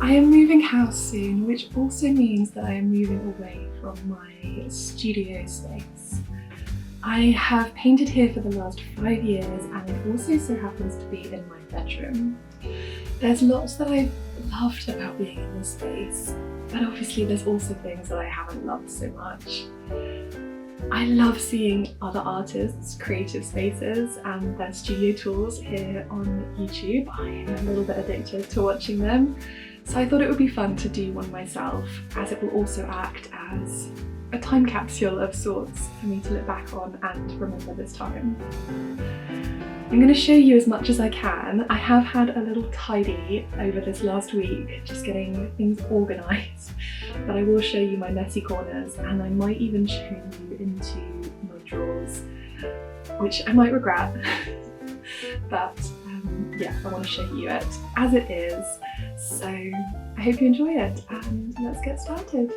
I am moving house soon, which also means that I am moving away from my studio space. I have painted here for the last 5 years, and it also so happens to be in my bedroom. There's lots that I've loved about being in this space, but obviously there's also things that I haven't loved so much. I love seeing other artists' creative spaces and their studio tours here on YouTube. I am a little bit addicted to watching them, so I thought it would be fun to do one myself, as it will also act as a time capsule of sorts for me to look back on and remember this time. I'm going to show you as much as I can. I have had a little tidy over this last week, just getting things organised, but I will show you my messy corners, and I might even show you into my drawers, which I might regret, but yeah, I want to show you it as it is. So I hope you enjoy it, and let's get started.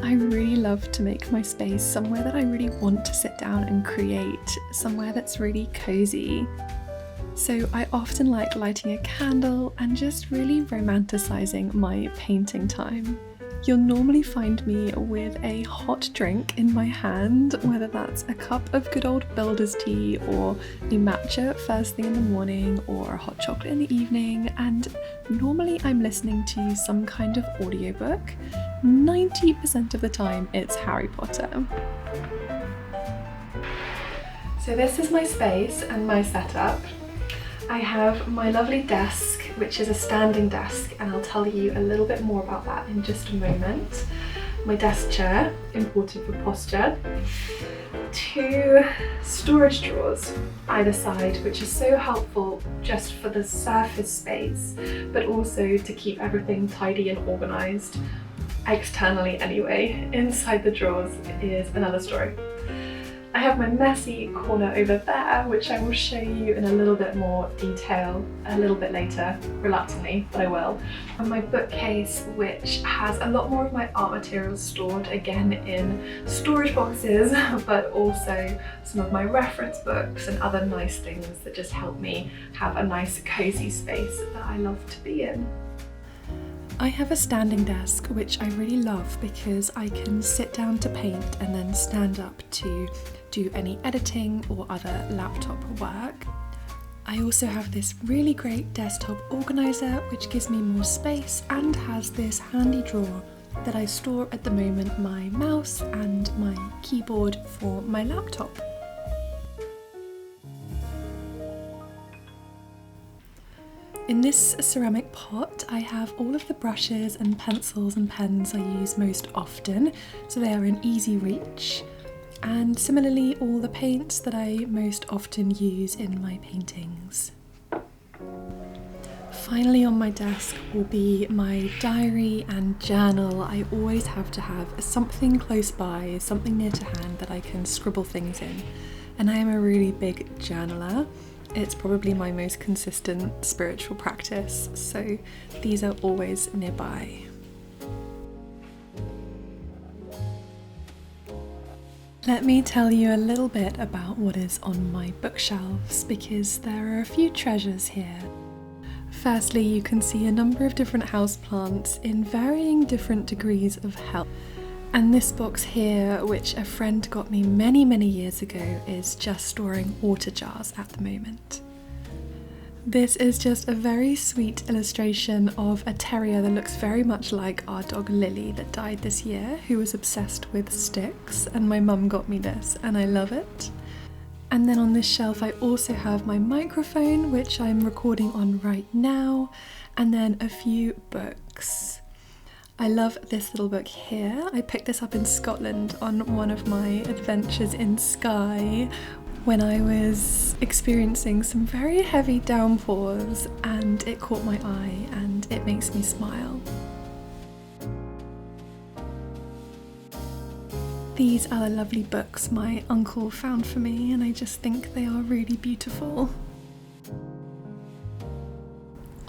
I really love to make my space somewhere that I really want to sit down and create, somewhere that's really cozy. So I often like lighting a candle and just really romanticising my painting time. You'll normally find me with a hot drink in my hand, whether that's a cup of good old builder's tea or a matcha first thing in the morning or a hot chocolate in the evening, and normally I'm listening to some kind of audiobook. 90% of the time it's Harry Potter. So this is my space and my setup. I have my lovely desk, which is a standing desk, and I'll tell you a little bit more about that in just a moment. My desk chair, important for posture. 2 storage drawers either side, which is so helpful just for the surface space, but also to keep everything tidy and organised externally anyway. Inside the drawers is another story. I have my messy corner over there, which I will show you in a little bit more detail a little bit later, reluctantly, but I will. And my bookcase, which has a lot more of my art materials stored, again in storage boxes, but also some of my reference books and other nice things that just help me have a nice cozy space that I love to be in. I have a standing desk, which I really love because I can sit down to paint and then stand up to do any editing or other laptop work. I also have this really great desktop organiser, which gives me more space and has this handy drawer that I store at the moment my mouse and my keyboard for my laptop. In this ceramic pot, I have all of the brushes and pencils and pens I use most often, so they are in easy reach. And similarly, all the paints that I most often use in my paintings. Finally on my desk will be my diary and journal. I always have to have something close by, something near to hand that I can scribble things in. And I am a really big journaler. It's probably my most consistent spiritual practice, so these are always nearby. Let me tell you a little bit about what is on my bookshelves, because there are a few treasures here. Firstly, you can see a number of different houseplants in varying different degrees of health. And this box here, which a friend got me many years ago, is just storing water jars at the moment. This is just a very sweet illustration of a terrier that looks very much like our dog Lily that died this year, who was obsessed with sticks, and my mum got me this and I love it. And then on this shelf I also have my microphone, which I'm recording on right now, and then a few books. I love this little book here. I picked this up in Scotland on one of my adventures in Skye when I was experiencing some very heavy downpours, and it caught my eye and it makes me smile. These are the lovely books my uncle found for me, and I just think they are really beautiful.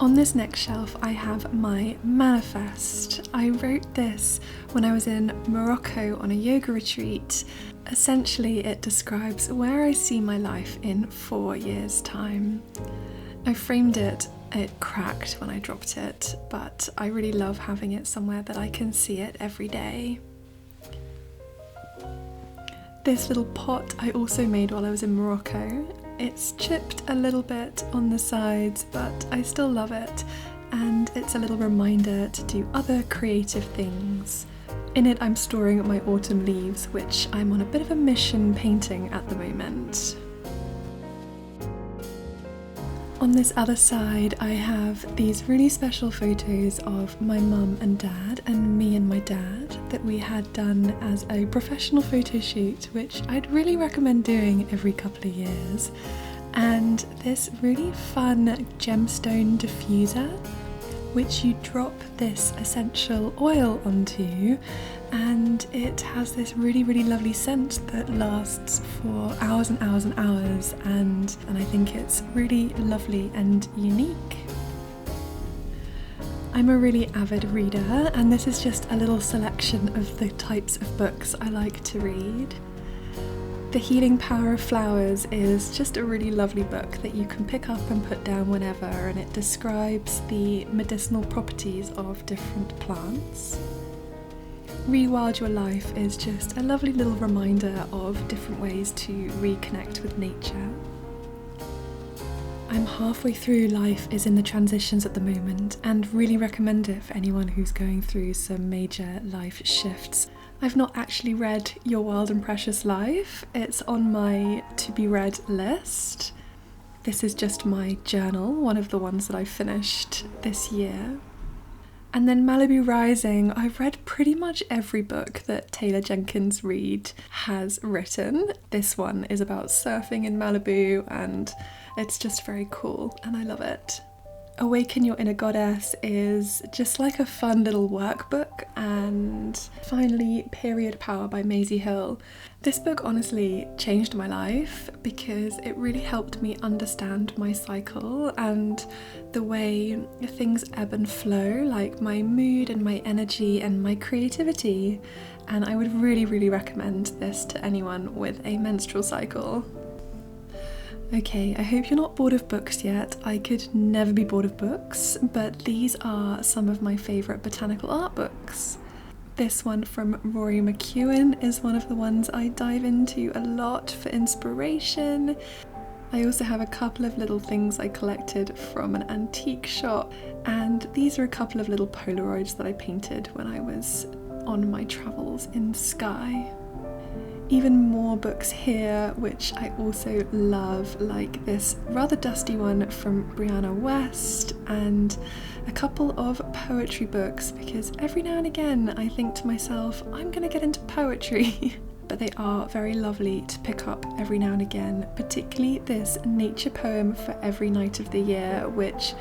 On this next shelf I have my manifest. I wrote this when I was in Morocco on a yoga retreat. Essentially it describes where I see my life in 4 years' time. I framed it It cracked when I dropped it, but I really love having it somewhere that I can see it every day. This little pot I also made while I was in Morocco. It's chipped a little bit on the sides, but I still love it, and it's a little reminder to do other creative things. In it I'm storing my autumn leaves, which I'm on a bit of a mission painting at the moment. On this other side I have these really special photos of my mum and dad and me and my dad that we had done as a professional photo shoot, which I'd really recommend doing every couple of years. And this really fun gemstone diffuser, which you drop this essential oil onto, and it has this really lovely scent that lasts for hours and hours and hours, and I think it's really lovely and unique. I'm a really avid reader, and this is just a little selection of the types of books I like to read. The Healing Power of Flowers is just a really lovely book that you can pick up and put down whenever, and it describes the medicinal properties of different plants. Rewild Your Life is just a lovely little reminder of different ways to reconnect with nature. I'm halfway through Life is in the Transitions at the moment, and really recommend it for anyone who's going through some major life shifts. I've not actually read Your Wild and Precious Life. It's on my to-be-read list. This is just my journal, one of the ones that I finished this year. And then Malibu Rising, I've read pretty much every book that Taylor Jenkins Reid has written. This one is about surfing in Malibu, and it's just very cool, and I love it. Awaken Your Inner Goddess is just like a fun little workbook. And finally, Period Power by Maisie Hill. This book honestly changed my life because it really helped me understand my cycle and the way things ebb and flow, like my mood and my energy and my creativity. And I would really recommend this to anyone with a menstrual cycle. Okay, I hope you're not bored of books yet. I could never be bored of books, but these are some of my favourite botanical art books. This one from Rory McEwen is one of the ones I dive into a lot for inspiration. I also have a couple of little things I collected from an antique shop, and these are a couple of little Polaroids that I painted when I was on my travels in Skye. Even more books here, which I also love, like this rather dusty one from Brianna West, and a couple of poetry books, because every now and again I think to myself, I'm gonna get into poetry. But they are very lovely to pick up every now and again, particularly this nature poem for every night of the year, which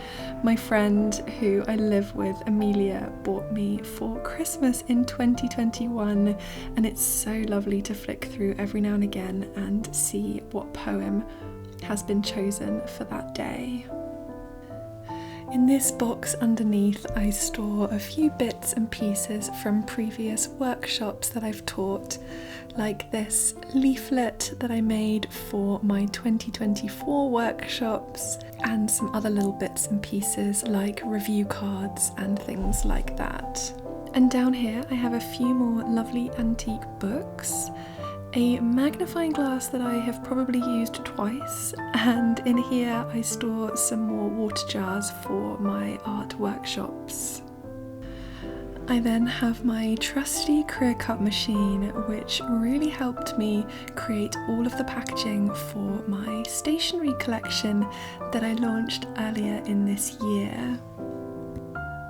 my friend who I live with, Amelia, bought me for Christmas in 2021, and it's so lovely to flick through every now and again and see what poem has been chosen for that day. In this box underneath, I store a few bits and pieces from previous workshops that I've taught, like this leaflet that I made for my 2024 workshops, and some other little bits and pieces like review cards and things like that. And down here I have a few more lovely antique books, a magnifying glass that I have probably used twice, and in here I store some more water jars for my art workshops. I then have my trusty Clear Cut machine, which really helped me create all of the packaging for my stationery collection that I launched earlier in this year.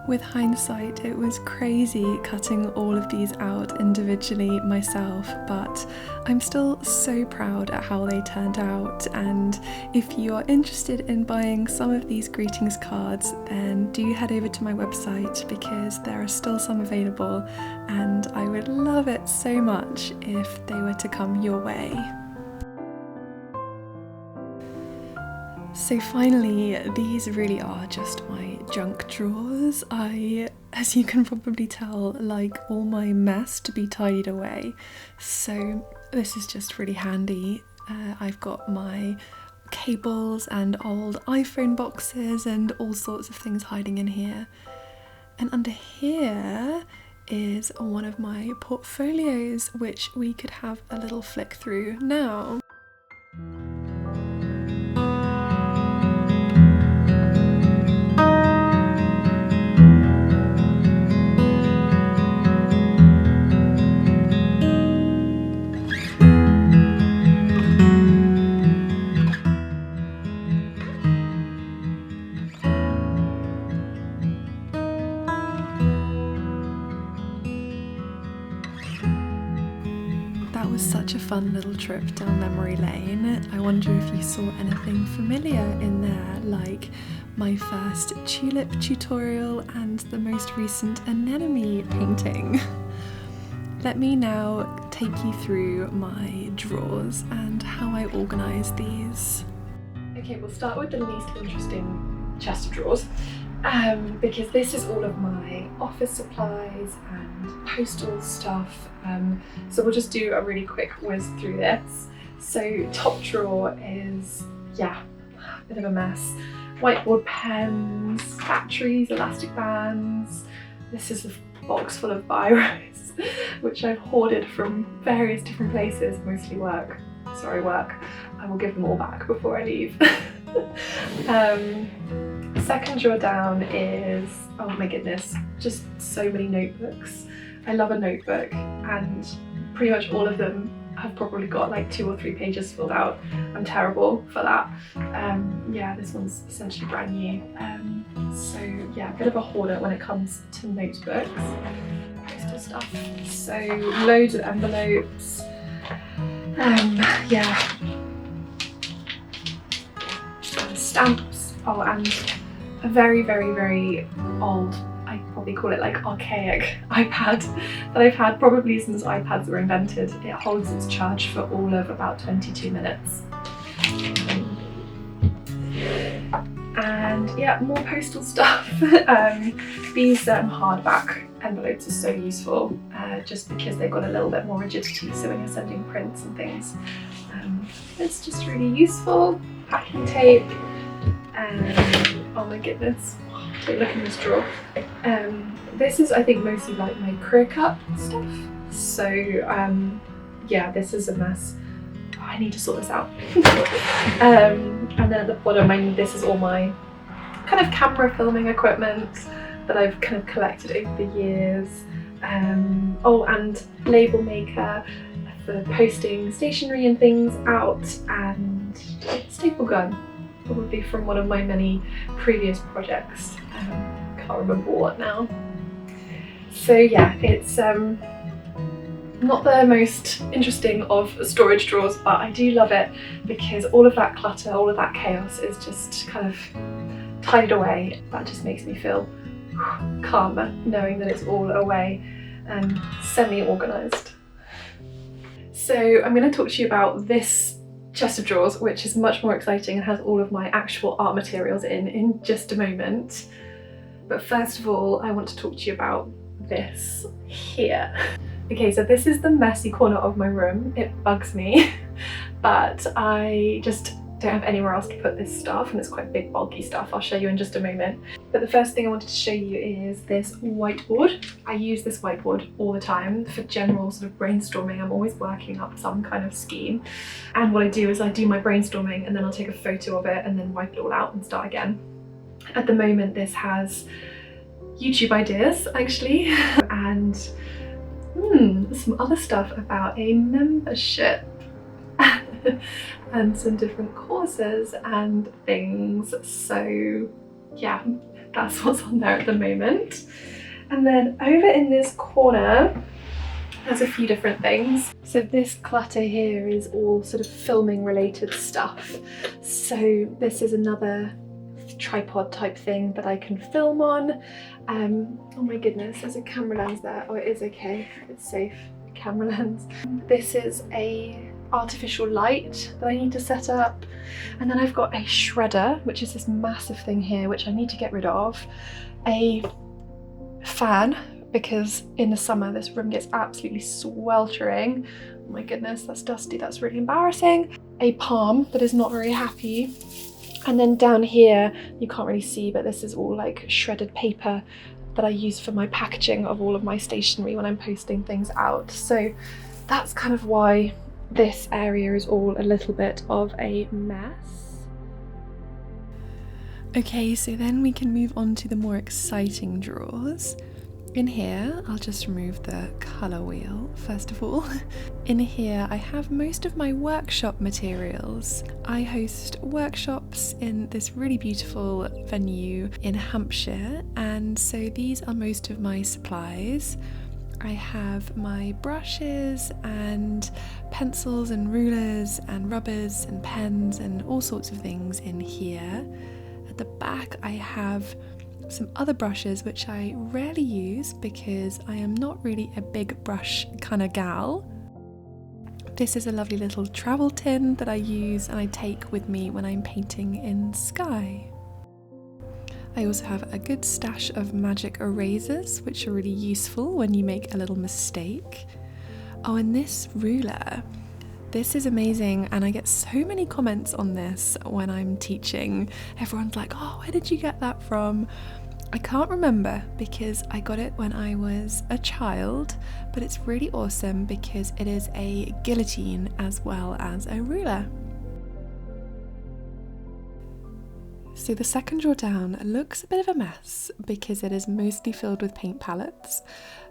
With hindsight, it was crazy cutting all of these out individually myself, but I'm still so proud at how they turned out, and if you are interested in buying some of these greetings cards, then do head over to my website because there are still some available, and I would love it so much if they were to come your way. So finally, these really are just my junk drawers. As you can probably tell, like all my mess to be tidied away. So this is just really handy. I've got my cables and old iPhone boxes and all sorts of things hiding in here. And under here is one of my portfolios, which we could have a little flick through now. That was such a fun little trip down memory lane. I wonder if you saw anything familiar in there, like my first tulip tutorial and the most recent anemone painting. Let me now take you through my drawers and how I organise these. Okay, we'll start with the least interesting chest of drawers. Because this is all of my office supplies and postal stuff, so we'll just do a really quick whiz through this. So top drawer is, yeah, a bit of a mess. Whiteboard pens, batteries, elastic bands. This is a box full of biros, which I've hoarded from various different places, mostly work. Sorry, work. I will give them all back before I leave. Second drawer down is, oh my goodness, just so many notebooks. I love a notebook, and pretty much all of them have probably got like 2 or 3 pages filled out. I'm terrible for that. Yeah, this one's essentially brand new. So yeah, a bit of a hoarder when it comes to notebooks. Postal stuff. So loads of envelopes. Yeah. Stamps. Oh, and a very, very, very old, I probably call it like archaic iPad that I've had probably since iPads were invented. It holds its charge for all of about 22 minutes. And yeah, more postal stuff. These hardback envelopes are so useful, just because they've got a little bit more rigidity, so when you're sending prints and things, it's just really useful. Packing tape. Oh my goodness, take a look in this drawer. This is, I think, mostly like my career cut stuff. So yeah, this is a mess. Oh, I need to sort this out. And then at the bottom, this is all my kind of camera filming equipment that I've kind of collected over the years. Oh, and label maker for posting stationery and things out, and staple gun. Probably from one of my many previous projects. Can't remember what now. So yeah, it's not the most interesting of storage drawers, but I do love it because all of that clutter, all of that chaos is just kind of tidied away. That just makes me feel calmer knowing that it's all away and semi-organised. So I'm going to talk to you about this chest of drawers, which is much more exciting and has all of my actual art materials in just a moment. But first of all, I want to talk to you about this here. Okay, so this is the messy corner of my room. It bugs me, but I just don't have anywhere else to put this stuff, and it's quite big, bulky stuff. I'll show you in just a moment. But the first thing I wanted to show you is this whiteboard. I use this whiteboard all the time for general sort of brainstorming. I'm always working up some kind of scheme. And what I do is I do my brainstorming and then I'll take a photo of it and then wipe it all out and start again. At the moment, this has YouTube ideas, actually, and some other stuff about a membership. And some different courses and things, so yeah, that's what's on there at the moment. And then over in this corner there's a few different things. So this clutter here is all sort of filming related stuff. So this is another tripod type thing that I can film on. Oh my goodness, there's a camera lens there. Oh, it is okay, it's safe. Camera lens. This is a artificial light that I need to set up, and then I've got a shredder, which is this massive thing here which I need to get rid of, a fan because in the summer this room gets absolutely sweltering. Oh my goodness, that's dusty, that's really embarrassing. a palm that is not very happy. And then down here, you can't really see, but this is all like shredded paper that I use for my packaging of all of my stationery when I'm posting things out. So that's kind of why this area is all a little bit of a mess. Okay, so then we can move on to the more exciting drawers. In here, I'll just remove the colour wheel first of all. In here I have most of my workshop materials. I host workshops in this really beautiful venue in Hampshire, and so these are most of my supplies. I have my brushes and pencils and rulers and rubbers and pens and all sorts of things in here. At the back I have some other brushes which I rarely use because I am not really a big brush kind of gal. This is a lovely little travel tin that I use and I take with me when I'm painting in sky. I also have a good stash of magic erasers which are really useful when you make a little mistake. Oh, and this ruler. This is amazing, and I get so many comments on this when I'm teaching. Everyone's like, oh, where did you get that from? I can't remember because I got it when I was a child, but it's really awesome because it is a guillotine as well as a ruler. So the second drawer down looks a bit of a mess because it is mostly filled with paint palettes,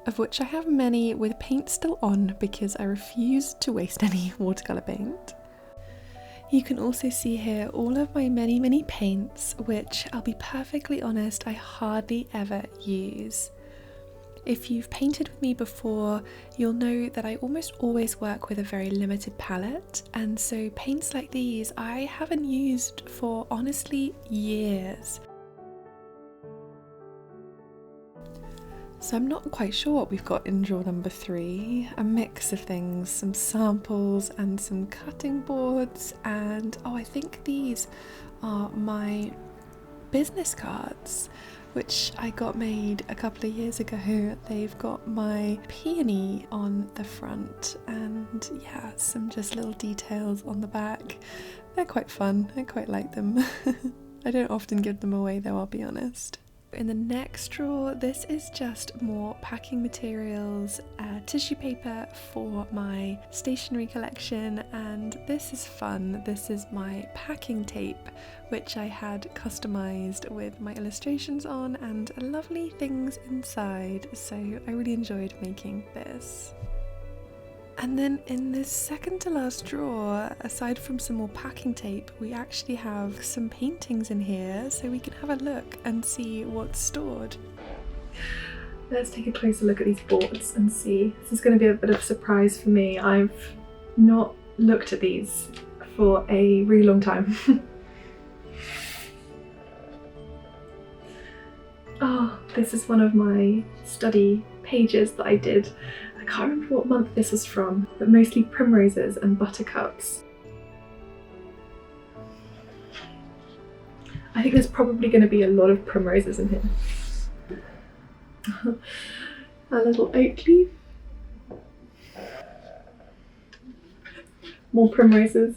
of which I have many with paint still on because I refuse to waste any watercolour paint. You can also see here all of my many paints, which I'll be perfectly honest, I hardly ever use. If you've painted with me before, you'll know that I almost always work with a very limited palette, and so paints like these I haven't used for honestly years. So I'm not quite sure what we've got in drawer number 3. A mix of things, some samples and some cutting boards, and oh, I think these are my business cards, which I got made a couple of years ago. They've got my peony on the front and yeah, some just little details on the back. They're quite fun, I quite like them. I don't often give them away though, I'll be honest. In the next drawer, this is just more packing materials, tissue paper for my stationery collection, and this is fun. This is my packing tape, which I had customized with my illustrations on and lovely things inside, so I really enjoyed making this. And then in this second to last drawer, aside from some more packing tape, we actually have some paintings in here, so we can have a look and see what's stored. Let's take a closer look at these boards and see. This is going to be a bit of a surprise for me. I've not looked at these for a really long time. Oh, this is one of my study pages that I did. I can't remember what month this was from, but mostly primroses and buttercups. I think there's probably going to be a lot of primroses in here. A little oak leaf. More primroses.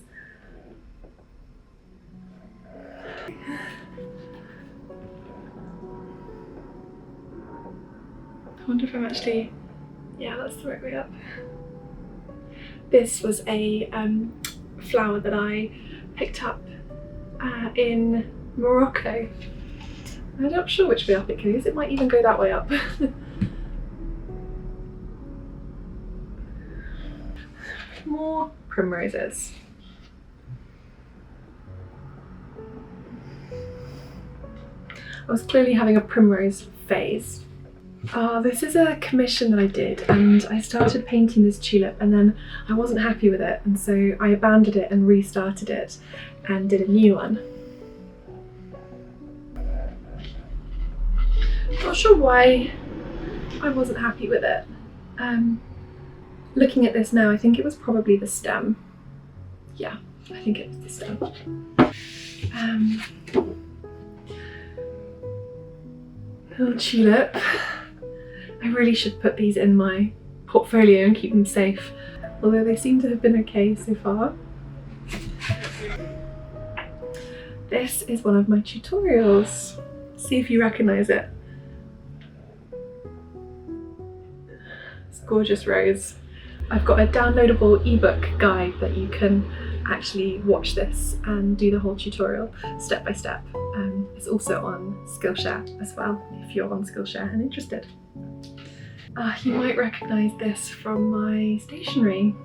I wonder if I'm actually... yeah, that's the right way up. This was a flower that I picked up in Morocco. I'm not sure which way up it goes. It might even go that way up. More primroses. I was clearly having a primrose phase. This is a commission that I did, and I started painting this tulip and then I wasn't happy with it, and so I abandoned it and restarted it and did a new one. Not sure why I wasn't happy with it. Looking at this now, I think it was probably the stem. Yeah, I think it was the stem. Little tulip. I really should put these in my portfolio and keep them safe, although they seem to have been okay so far. This is one of my tutorials. See if you recognise it. It's gorgeous rose. I've got a downloadable ebook guide that you can actually watch this and do the whole tutorial step by step. It's also on Skillshare as well, if you're on Skillshare and interested. You might recognise this from my stationery.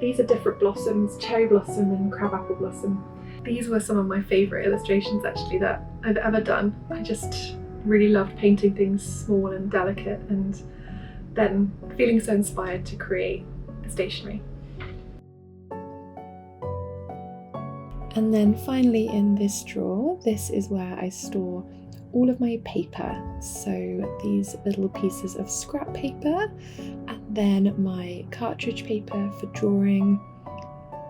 These are different blossoms, cherry blossom and crabapple blossom. These were some of my favourite illustrations actually that I've ever done. I just really loved painting things small and delicate and then feeling so inspired to create a stationery. And then finally in this drawer, this is where I store all of my paper. So these little pieces of scrap paper, and then my cartridge paper for drawing,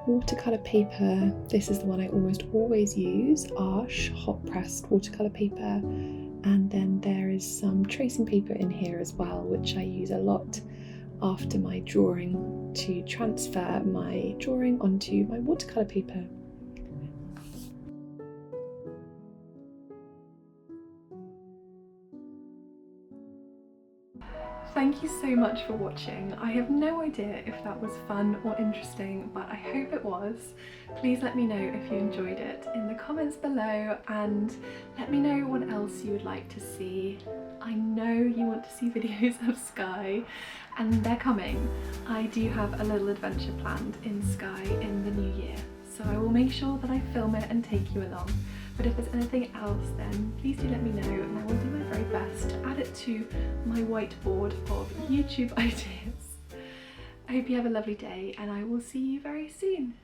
watercolour paper. This is the one I almost always use, Arche hot pressed watercolour paper. And then there is some tracing paper in here as well, which I use a lot after my drawing to transfer my drawing onto my watercolour paper. Thank you so much for watching. I have no idea if that was fun or interesting, but I hope it was. Please let me know if you enjoyed it in the comments below, and let me know what else you would like to see. I know you want to see videos of Sky, and they're coming. I do have a little adventure planned in Sky in the new year, so I will make sure that I film it and take you along. But if there's anything else, then please do let me know, and I will do my very best to add it to my whiteboard of YouTube ideas. I hope you have a lovely day, and I will see you very soon.